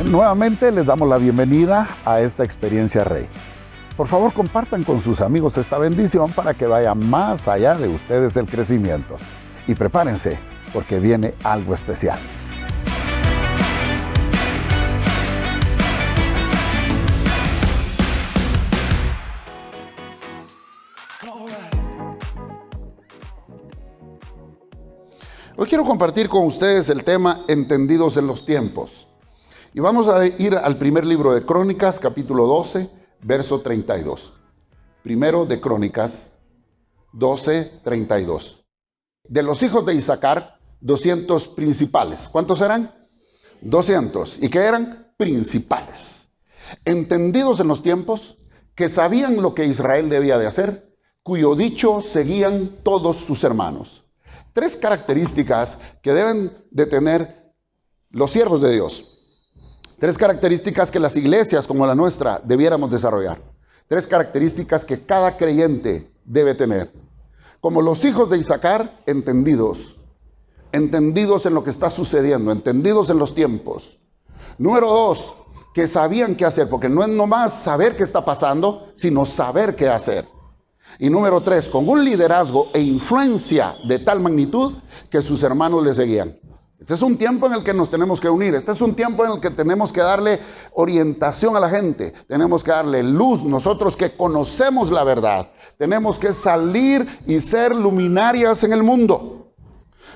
Nuevamente les damos la bienvenida a esta experiencia Rey. Por favor, compartan con sus amigos esta bendición para que vaya más allá de ustedes el crecimiento. Y prepárense, porque viene algo especial. Hoy quiero compartir con ustedes el tema Entendidos en los tiempos. Y vamos a ir al primer libro de Crónicas, capítulo 12, verso 32. Primero de Crónicas 12, 32. De los hijos de Isaacar, 200 principales. ¿Cuántos eran? 200. ¿Y qué eran? Principales. Entendidos en los tiempos, que sabían lo que Israel debía de hacer, cuyo dicho seguían todos sus hermanos. Tres características que deben de tener los siervos de Dios. Tres características que las iglesias como la nuestra debiéramos desarrollar. Tres características que cada creyente debe tener. Como los hijos de Isaacar, entendidos en lo que está sucediendo, entendidos en los tiempos. Número dos, que sabían qué hacer, porque no es nomás saber qué está pasando, sino saber qué hacer. Y número tres, con un liderazgo e influencia de tal magnitud que sus hermanos le seguían. Este es un tiempo en el que nos tenemos que unir. Este es un tiempo en el que tenemos que darle orientación a la gente. Tenemos que darle luz. Nosotros que conocemos la verdad, tenemos que salir y ser luminarias en el mundo.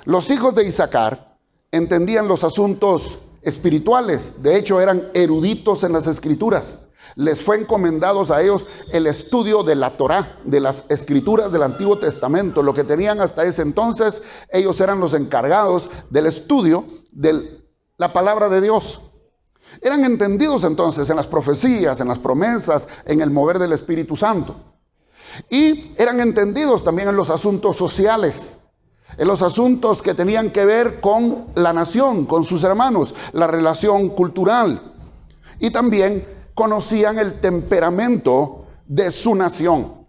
Los hijos de Isaacar entendían los asuntos espirituales. De hecho, eran eruditos en las escrituras. Les fue encomendados a ellos el estudio de la Torá, de las escrituras del Antiguo Testamento. Lo que tenían hasta ese entonces, ellos eran los encargados del estudio de la palabra de Dios. Eran entendidos entonces en las profecías, en las promesas, en el mover del Espíritu Santo. Y eran entendidos también en los asuntos sociales, en los asuntos que tenían que ver con la nación, con sus hermanos, la relación cultural. Y también conocían el temperamento de su nación.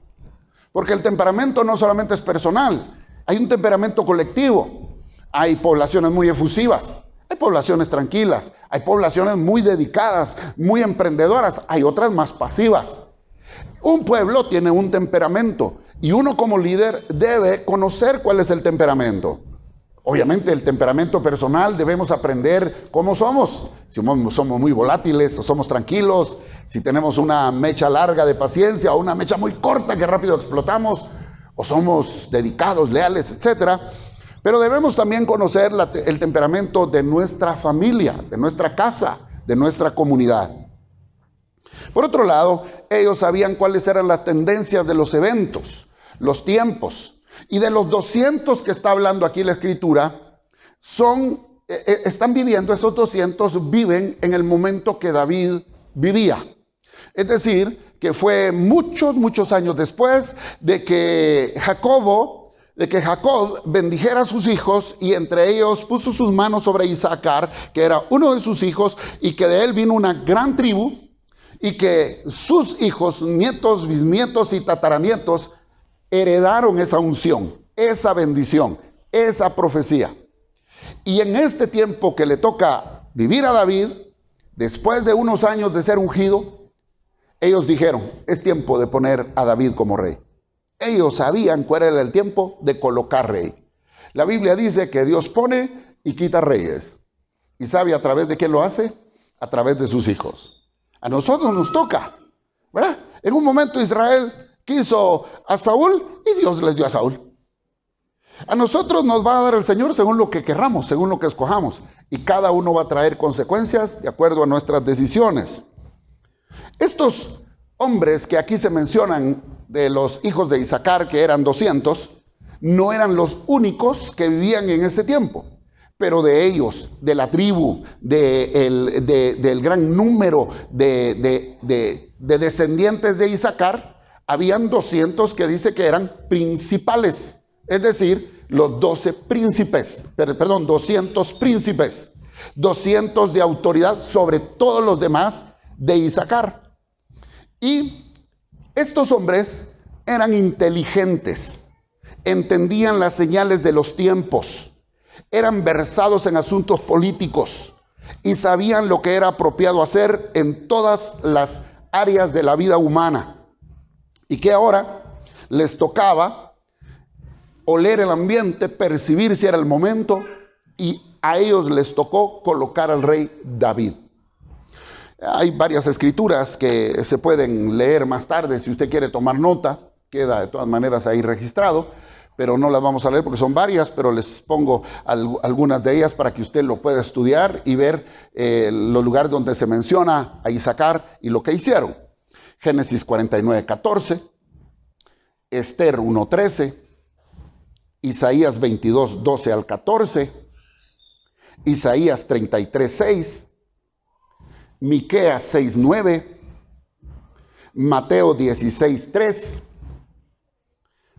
Porque el temperamento no solamente es personal, hay un temperamento colectivo. Hay poblaciones muy efusivas, hay poblaciones tranquilas, hay poblaciones muy dedicadas, muy emprendedoras, hay otras más pasivas. Un pueblo tiene un temperamento y uno como líder debe conocer cuál es el temperamento. Obviamente el temperamento personal debemos aprender cómo somos. Si somos muy volátiles o somos tranquilos, si tenemos una mecha larga de paciencia o una mecha muy corta que rápido explotamos, o somos dedicados, leales, etc. Pero debemos también conocer el temperamento de nuestra familia, de nuestra casa, de nuestra comunidad. Por otro lado, ellos sabían cuáles eran las tendencias de los eventos, los tiempos. Y de los 200 que está hablando aquí la Escritura, están viviendo, esos 200 viven en el momento que David vivía. Es decir, que fue muchos años después de que Jacob bendijera a sus hijos y entre ellos puso sus manos sobre Isaacar, que era uno de sus hijos, y que de él vino una gran tribu, y que sus hijos, nietos, bisnietos y tataranietos heredaron esa unción, esa bendición, esa profecía. Y en este tiempo que le toca vivir a David, después de unos años de ser ungido, ellos dijeron, es tiempo de poner a David como rey. Ellos sabían cuál era el tiempo de colocar rey. La Biblia dice que Dios pone y quita reyes. ¿Y sabe a través de quién lo hace? A través de sus hijos. A nosotros nos toca, ¿verdad? En un momento Israel quiso a Saúl y Dios les dio a Saúl. A nosotros nos va a dar el Señor según lo que querramos, según lo que escojamos. Y cada uno va a traer consecuencias de acuerdo a nuestras decisiones. Estos hombres que aquí se mencionan de los hijos de Isaacar, que eran 200, no eran los únicos que vivían en ese tiempo. Pero de ellos, de la tribu, del gran número de descendientes de Isaacar, habían 200 que dice que eran principales, es decir, los 200 príncipes, 200 de autoridad sobre todos los demás de Isaacar. Y estos hombres eran inteligentes, entendían las señales de los tiempos, eran versados en asuntos políticos, y sabían lo que era apropiado hacer en todas las áreas de la vida humana, y que ahora les tocaba oler el ambiente, percibir si era el momento, y a ellos les tocó colocar al rey David. Hay varias escrituras que se pueden leer más tarde si usted quiere tomar nota, queda de todas maneras ahí registrado, pero no las vamos a leer porque son varias, pero les pongo algunas de ellas para que usted lo pueda estudiar y ver los lugares donde se menciona a Isaacar y lo que hicieron. Génesis 49:14, Esther 1:13, Isaías 22:12 al 14, Isaías 33:6, Miqueas 6:9, Mateo 16:3,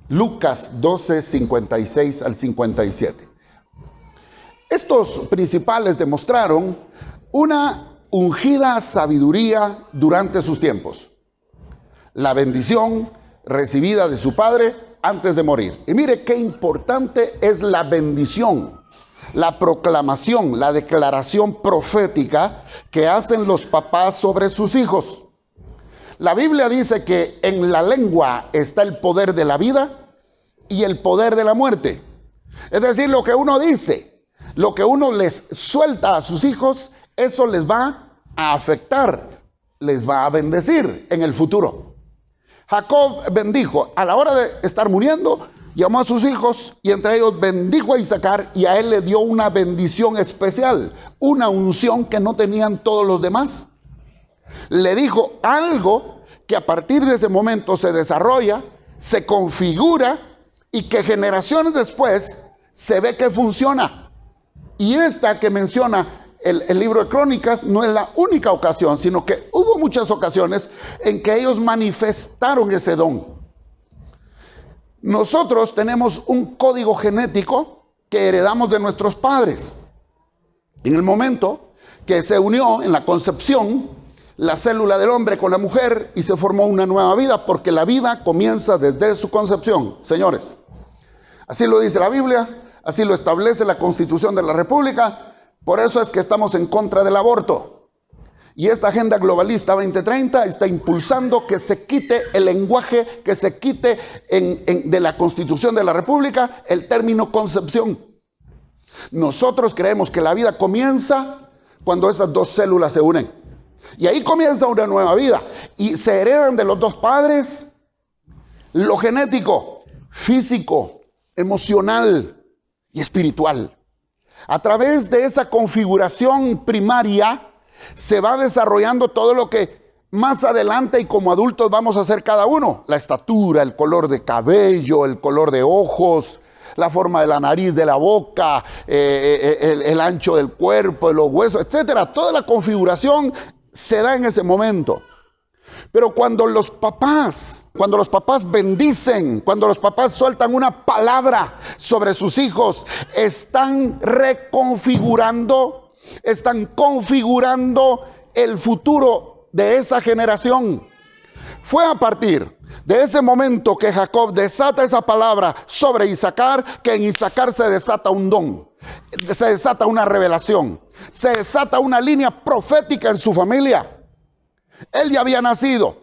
Lucas 12:56 al 57. Estos principales demostraron una ungida sabiduría durante sus tiempos, la bendición recibida de su padre antes de morir. Y mire qué importante es la bendición, la proclamación, la declaración profética que hacen los papás sobre sus hijos. La Biblia dice que en la lengua está el poder de la vida y el poder de la muerte. Es decir, lo que uno dice, lo que uno les suelta a sus hijos, eso les va a afectar, les va a bendecir en el futuro. Jacob bendijo, a la hora de estar muriendo, llamó a sus hijos y entre ellos bendijo a Isaacar, y a él le dio una bendición especial, una unción que no tenían todos los demás. Le dijo algo que a partir de ese momento se desarrolla, se configura y que generaciones después se ve que funciona. Y esta que menciona el libro de Crónicas no es la única ocasión, sino que hubo muchas ocasiones en que ellos manifestaron ese don. Nosotros tenemos un código genético que heredamos de nuestros padres. En el momento que se unió en la concepción la célula del hombre con la mujer y se formó una nueva vida, porque la vida comienza desde su concepción, señores. Así lo dice la Biblia, así lo establece la Constitución de la República. Por eso es que estamos en contra del aborto. Y esta agenda globalista 2030 está impulsando que se quite el lenguaje, que se quite de la Constitución de la República el término concepción. Nosotros creemos que la vida comienza cuando esas dos células se unen. Y ahí comienza una nueva vida. Y se heredan de los dos padres lo genético, físico, emocional y espiritual. A través de esa configuración primaria se va desarrollando todo lo que más adelante y como adultos vamos a hacer cada uno. La estatura, el color de cabello, el color de ojos, la forma de la nariz, de la boca, el ancho del cuerpo, de los huesos, etcétera. Toda la configuración se da en ese momento. Pero cuando los papás bendicen, cuando los papás sueltan una palabra sobre sus hijos, están reconfigurando, están configurando el futuro de esa generación. Fue a partir de ese momento que Jacob desata esa palabra sobre Isaacar, que en Isaacar se desata un don, se desata una revelación, se desata una línea profética en su familia. Él ya había nacido,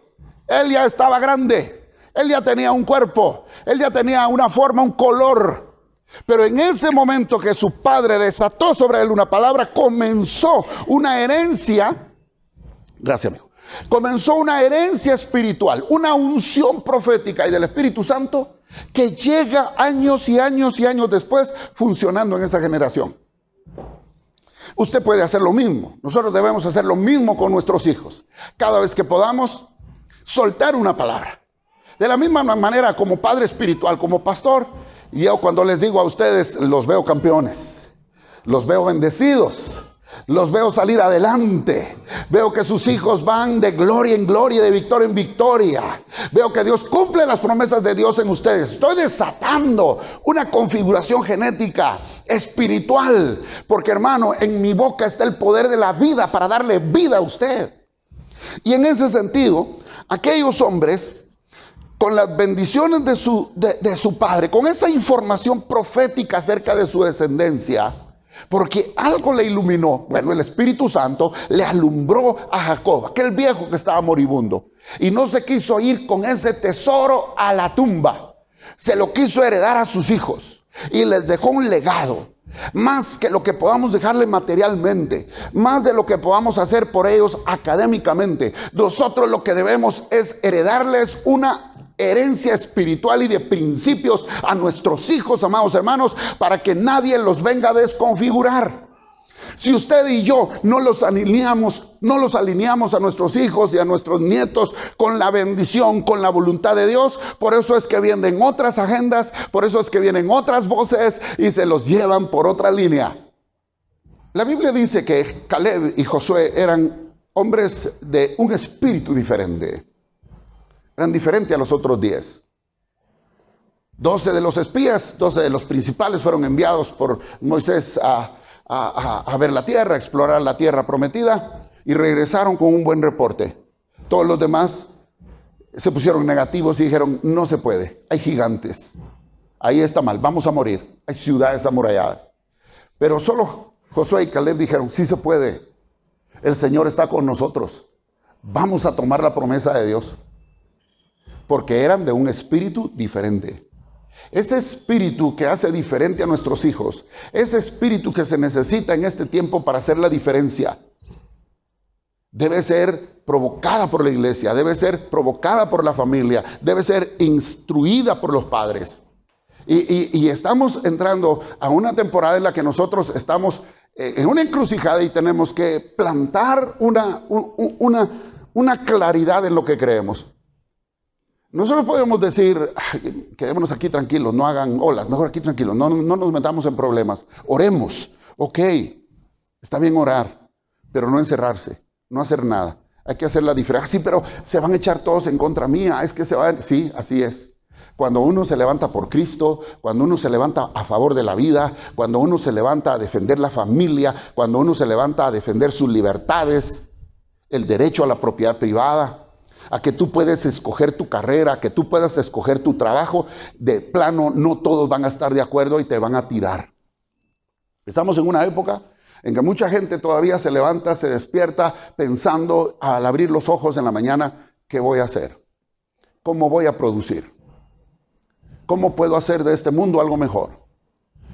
él ya estaba grande, él ya tenía un cuerpo, él ya tenía una forma, un color. Pero en ese momento que su padre desató sobre él una palabra, comenzó una herencia, gracias amigo, comenzó una herencia espiritual, una unción profética y del Espíritu Santo que llega años y años y años después funcionando en esa generación. Usted puede hacer lo mismo. Nosotros debemos hacer lo mismo con nuestros hijos. Cada vez que podamos, soltar una palabra. De la misma manera, como padre espiritual, como pastor, yo cuando les digo a ustedes, los veo campeones, los veo bendecidos, los veo salir adelante. Veo que sus hijos van de gloria en gloria, de victoria en victoria. Veo que Dios cumple las promesas de Dios en ustedes. Estoy desatando una configuración genética, espiritual. Porque hermano, en mi boca está el poder de la vida para darle vida a usted. Y en ese sentido, aquellos hombres, con las bendiciones de su padre, con esa información profética acerca de su descendencia, Porque algo le iluminó. Bueno, el Espíritu Santo le alumbró a Jacob, aquel viejo que estaba moribundo. Y no se quiso ir con ese tesoro a la tumba. Se lo quiso heredar a sus hijos. Y les dejó un legado. Más que lo que podamos dejarle materialmente. Más de lo que podamos hacer por ellos académicamente. Nosotros lo que debemos es heredarles una herencia espiritual y de principios a nuestros hijos, amados hermanos, para que nadie los venga a desconfigurar. Si usted y yo no los alineamos a nuestros hijos y a nuestros nietos con la bendición, con la voluntad de Dios, por eso es que vienen otras agendas, por eso es que vienen otras voces y se los llevan por otra línea. La Biblia dice que Caleb y Josué eran hombres de un espíritu diferente. Eran diferentes a los otros 10. 12 de los espías, 12 de los principales fueron enviados por Moisés a ver la tierra, a explorar la tierra prometida, y regresaron con un buen reporte. Todos los demás se pusieron negativos y dijeron, no se puede, hay gigantes, ahí está mal, vamos a morir, hay ciudades amuralladas. Pero solo Josué y Caleb dijeron, sí se puede, el Señor está con nosotros, vamos a tomar la promesa de Dios. Porque eran de un espíritu diferente. Ese espíritu que hace diferente a nuestros hijos, ese espíritu que se necesita en este tiempo para hacer la diferencia, debe ser provocada por la iglesia, debe ser provocada por la familia, debe ser instruida por los padres. Y estamos entrando a una temporada en la que nosotros estamos en una encrucijada y tenemos que plantar una claridad en lo que creemos. Nosotros podemos decir, quedémonos aquí tranquilos, no hagan olas, mejor aquí tranquilos, no nos metamos en problemas. Oremos, ok, está bien orar, pero no encerrarse, no hacer nada. Hay que hacer la diferencia. Sí, pero se van a echar todos en contra mía, es que se van. Sí, así es. Cuando uno se levanta por Cristo, cuando uno se levanta a favor de la vida, cuando uno se levanta a defender la familia, cuando uno se levanta a defender sus libertades, el derecho a la propiedad privada, a que tú puedes escoger tu carrera, a que tú puedas escoger tu trabajo, de plano no todos van a estar de acuerdo y te van a tirar. Estamos en una época en que mucha gente todavía se levanta, se despierta pensando al abrir los ojos en la mañana, ¿qué voy a hacer? ¿Cómo voy a producir? ¿Cómo puedo hacer de este mundo algo mejor?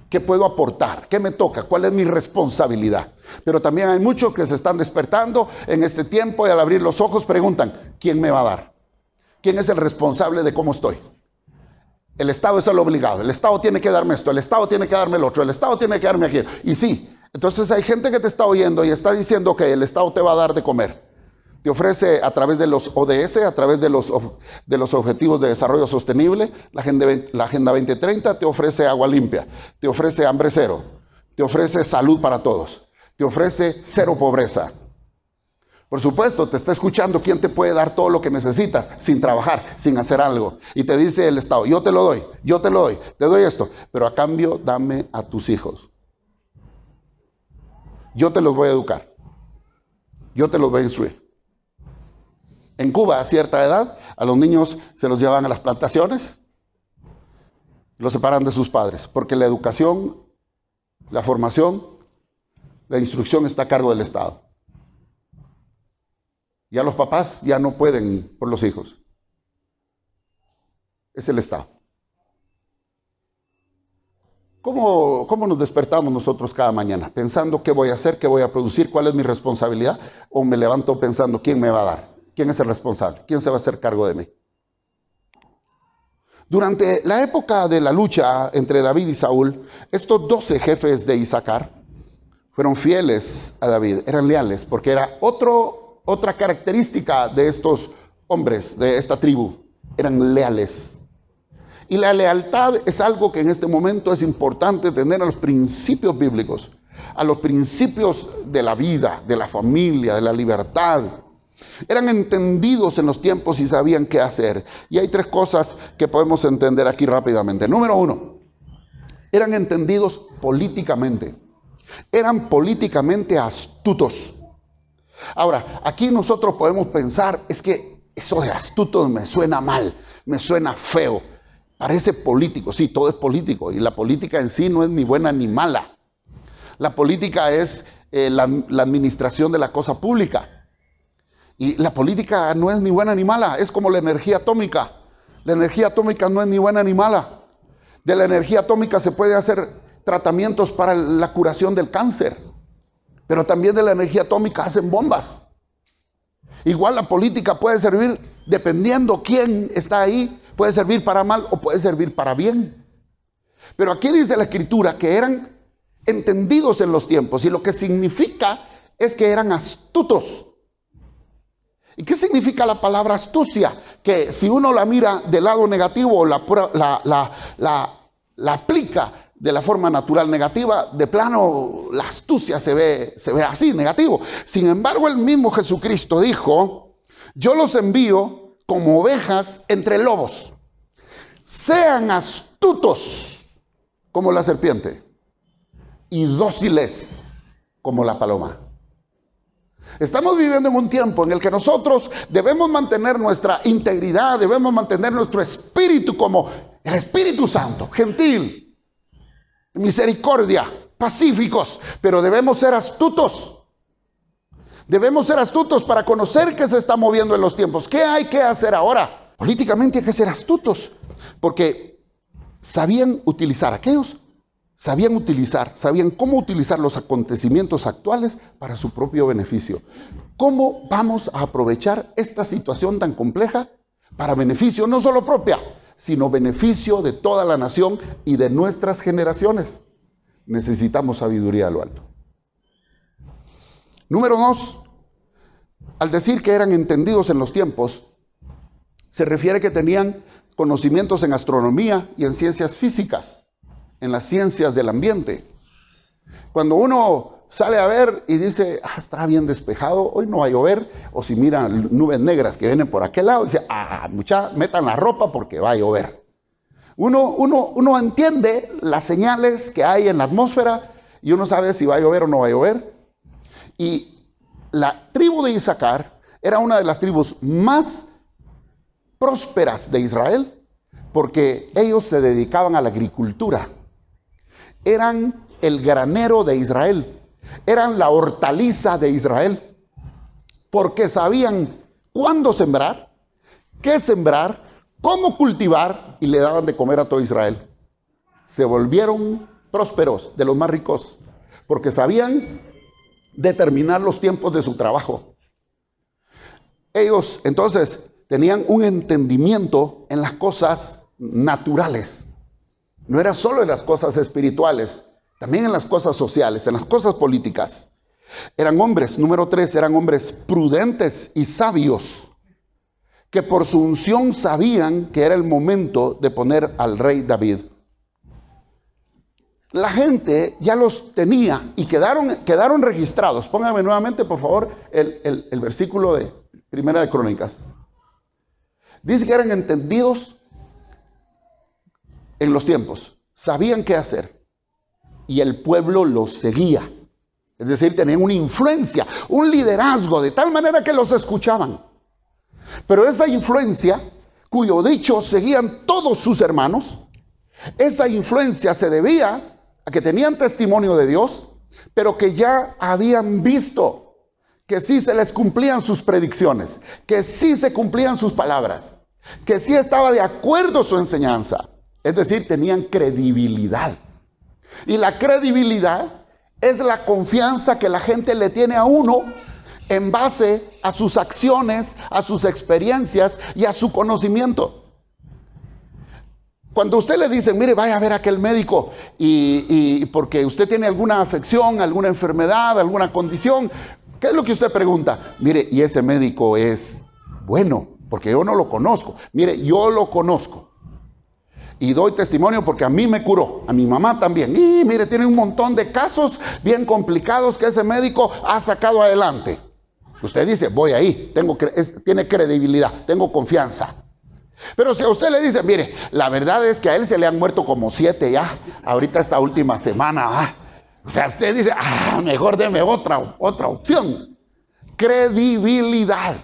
¿Qué puedo aportar? ¿Qué me toca? ¿Cuál es mi responsabilidad? Pero también hay muchos que se están despertando en este tiempo y al abrir los ojos preguntan, ¿quién me va a dar? ¿Quién es el responsable de cómo estoy? El Estado es el obligado. El Estado tiene que darme esto, el Estado tiene que darme el otro, el Estado tiene que darme aquello. Y sí, entonces hay gente que te está oyendo y está diciendo que el Estado te va a dar de comer. Te ofrece a través de los ODS, a través de los Objetivos de Desarrollo Sostenible, la Agenda 2030, te ofrece agua limpia, te ofrece hambre cero, te ofrece salud para todos, te ofrece cero pobreza. Por supuesto, te está escuchando quién te puede dar todo lo que necesitas sin trabajar, sin hacer algo. Y te dice el Estado, yo te lo doy, te doy esto, pero a cambio dame a tus hijos. Yo te los voy a educar, yo te los voy a instruir. En Cuba, a cierta edad, a los niños se los llevan a las plantaciones, los separan de sus padres, porque la educación, la formación, la instrucción está a cargo del Estado. Ya los papás ya no pueden por los hijos. Es el Estado. ¿Cómo nos despertamos nosotros cada mañana? Pensando qué voy a hacer, qué voy a producir, cuál es mi responsabilidad, o me levanto pensando quién me va a dar. ¿Quién es el responsable? ¿Quién se va a hacer cargo de mí? Durante la época de la lucha entre David y Saúl, estos 12 jefes de Isaacar fueron fieles a David, eran leales, porque era otra característica de estos hombres, de esta tribu, eran leales. Y la lealtad es algo que en este momento es importante tener a los principios bíblicos, a los principios de la vida, de la familia, de la libertad. Eran entendidos en los tiempos y sabían qué hacer. Y hay 3 cosas que podemos entender aquí rápidamente. Número 1, eran entendidos políticamente. Eran políticamente astutos. Ahora, aquí nosotros podemos pensar, es que eso de astutos me suena mal, me suena feo. Parece político, sí, todo es político. Y la política en sí no es ni buena ni mala. La política es la administración de la cosa pública. Y la política no es ni buena ni mala, es como la energía atómica. La energía atómica no es ni buena ni mala. De la energía atómica se puede hacer tratamientos para la curación del cáncer, pero también de la energía atómica hacen bombas. Igual la política puede servir, dependiendo quién está ahí, puede servir para mal o puede servir para bien. Pero aquí dice la Escritura que eran entendidos en los tiempos, y lo que significa es que eran astutos. ¿Y qué significa la palabra astucia? Que si uno la mira del lado negativo o la aplica de la forma natural negativa, de plano la astucia se ve así, negativo. Sin embargo, el mismo Jesucristo dijo: yo los envío como ovejas entre lobos. Sean astutos como la serpiente y dóciles como la paloma. Estamos viviendo en un tiempo en el que nosotros debemos mantener nuestra integridad, debemos mantener nuestro espíritu como el Espíritu Santo, gentil, misericordia, pacíficos, pero debemos ser astutos. Debemos ser astutos para conocer qué se está moviendo en los tiempos. ¿Qué hay que hacer ahora? Políticamente hay que ser astutos, porque sabían cómo utilizar los acontecimientos actuales para su propio beneficio. ¿Cómo vamos a aprovechar esta situación tan compleja para beneficio no solo propia, sino beneficio de toda la nación y de nuestras generaciones? Necesitamos sabiduría a lo alto. Número 2, al decir que eran entendidos en los tiempos, se refiere que tenían conocimientos en astronomía y en ciencias físicas, en las ciencias del ambiente. Cuando uno sale a ver y dice: está bien despejado, hoy no va a llover, o si mira nubes negras que vienen por aquel lado, dice: mucha, metan la ropa porque va a llover. Uno entiende las señales que hay en la atmósfera y uno sabe si va a llover o no va a llover. Y la tribu de Isaacar era una de las tribus más prósperas de Israel, porque ellos se dedicaban a la agricultura. Eran el granero de Israel, eran la hortaliza de Israel, porque sabían cuándo sembrar, qué sembrar, cómo cultivar, y le daban de comer a todo Israel. Se volvieron prósperos, de los más ricos, porque sabían determinar los tiempos de su trabajo. Ellos entonces tenían un entendimiento en las cosas naturales. No era solo en las cosas espirituales, también en las cosas sociales, en las cosas políticas. Eran hombres, número 3, eran hombres prudentes y sabios, que por su unción sabían que era el momento de poner al rey David. La gente ya los tenía y quedaron registrados. Póngame nuevamente, por favor, el versículo de Primera de Crónicas. Dice que eran entendidos en los tiempos, sabían qué hacer, y el pueblo los seguía. Es decir, tenían una influencia, un liderazgo, de tal manera que los escuchaban. Pero esa influencia, cuyo dicho seguían todos sus hermanos, esa influencia se debía a que tenían testimonio de Dios, pero que ya habían visto que sí se les cumplían sus predicciones, que sí se cumplían sus palabras, que sí estaba de acuerdo su enseñanza. Es decir, tenían credibilidad. Y la credibilidad es la confianza que la gente le tiene a uno en base a sus acciones, a sus experiencias y a su conocimiento. Cuando usted le dice: mire, vaya a ver a aquel médico y porque usted tiene alguna afección, alguna enfermedad, alguna condición, ¿qué es lo que usted pregunta? Mire, ¿y ese médico es bueno? Porque yo no lo conozco. Mire, yo lo conozco. Y doy testimonio porque a mí me curó, a mi mamá también. Y mire, tiene un montón de casos bien complicados que ese médico ha sacado adelante. Usted dice: voy ahí, tiene credibilidad, tengo confianza. Pero si a usted le dice: mire, la verdad es que a él se le han muerto como 7 ya, ahorita esta última semana. O sea, usted dice: mejor deme otra opción. Credibilidad.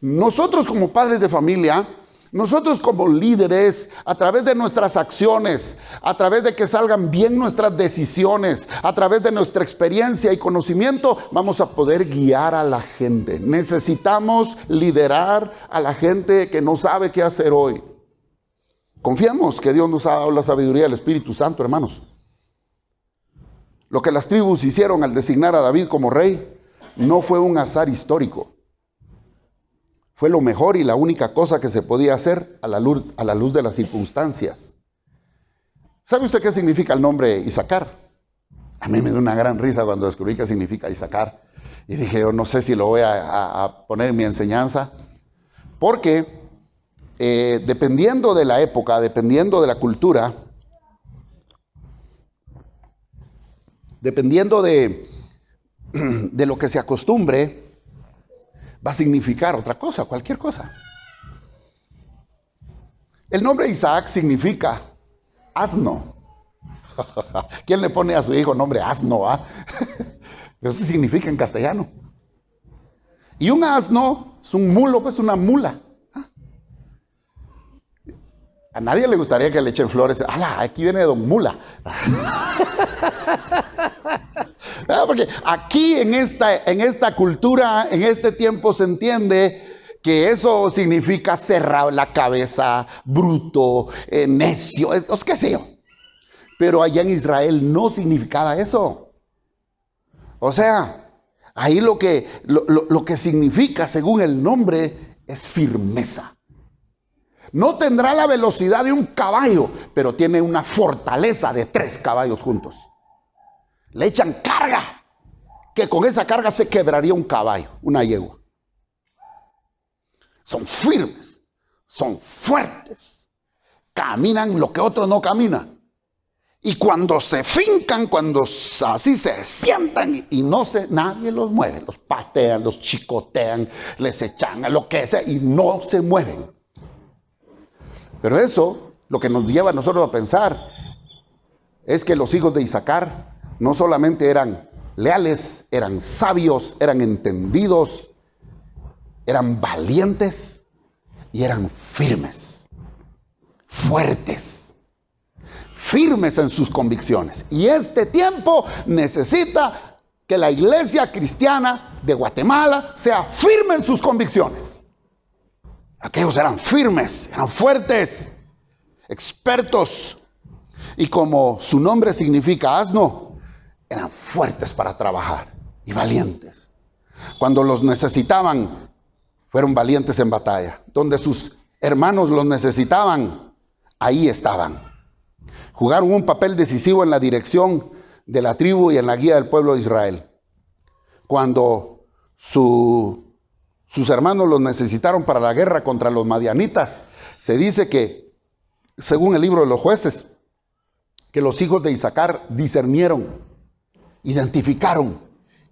Nosotros como padres de familia Nosotros como líderes, a través de nuestras acciones, a través de que salgan bien nuestras decisiones, a través de nuestra experiencia y conocimiento, vamos a poder guiar a la gente. Necesitamos liderar a la gente que no sabe qué hacer hoy. Confiamos que Dios nos ha dado la sabiduría del Espíritu Santo, hermanos. Lo que las tribus hicieron al designar a David como rey no fue un azar histórico. Fue lo mejor y la única cosa que se podía hacer a la luz de las circunstancias. ¿Sabe usted qué significa el nombre Isacar? A mí me dio una gran risa cuando descubrí qué significa Isacar. Y dije, yo no sé si lo voy a poner en mi enseñanza. Porque dependiendo de la época, dependiendo de la cultura, dependiendo de lo que se acostumbre, va a significar otra cosa, cualquier cosa. El nombre Isaac significa asno. ¿Quién le pone a su hijo nombre asno? Eso significa en castellano. Y un asno es un mulo, pues una mula. A nadie le gustaría que le echen flores. ¡Hala! Aquí viene Don Mula. Porque aquí en esta cultura, en este tiempo se entiende que eso significa cerrado la cabeza, bruto, necio, qué sé yo. Pero allá en Israel no significaba eso. O sea, ahí lo que significa según el nombre es firmeza. No tendrá la velocidad de un caballo, pero tiene una fortaleza de 3 caballos juntos. Le echan carga, que con esa carga se quebraría un caballo, una yegua. Son firmes, son fuertes, caminan lo que otros no caminan. Y cuando se fincan, cuando así se sientan y nadie los mueve, los patean, los chicotean, les echan a lo que sea y no se mueven. Pero eso, lo que nos lleva a nosotros a pensar, es que los hijos de Isacar no solamente eran leales, eran sabios, eran entendidos, eran valientes y eran firmes, fuertes, firmes en sus convicciones. Y este tiempo necesita que la iglesia cristiana de Guatemala sea firme en sus convicciones. Aquellos eran firmes, eran fuertes, expertos. Y como su nombre significa asno, eran fuertes para trabajar y valientes. Cuando los necesitaban, fueron valientes en batalla. Donde sus hermanos los necesitaban, ahí estaban. Jugaron un papel decisivo en la dirección de la tribu y en la guía del pueblo de Israel. Cuando sus hermanos los necesitaron para la guerra contra los madianitas, se dice que, según el libro de los jueces, que los hijos de Isacar discernieron, identificaron,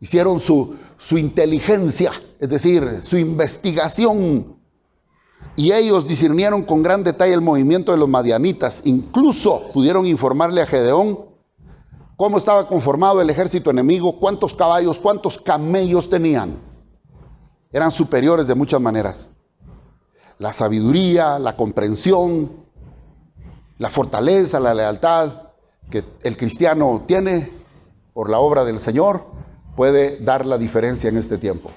hicieron su inteligencia, es decir, su investigación. Y ellos discernieron con gran detalle el movimiento de los madianitas. Incluso pudieron informarle a Gedeón cómo estaba conformado el ejército enemigo, cuántos caballos, cuántos camellos tenían. Eran superiores de muchas maneras. La sabiduría, la comprensión, la fortaleza, la lealtad que el cristiano tiene por la obra del Señor puede dar la diferencia en este tiempo.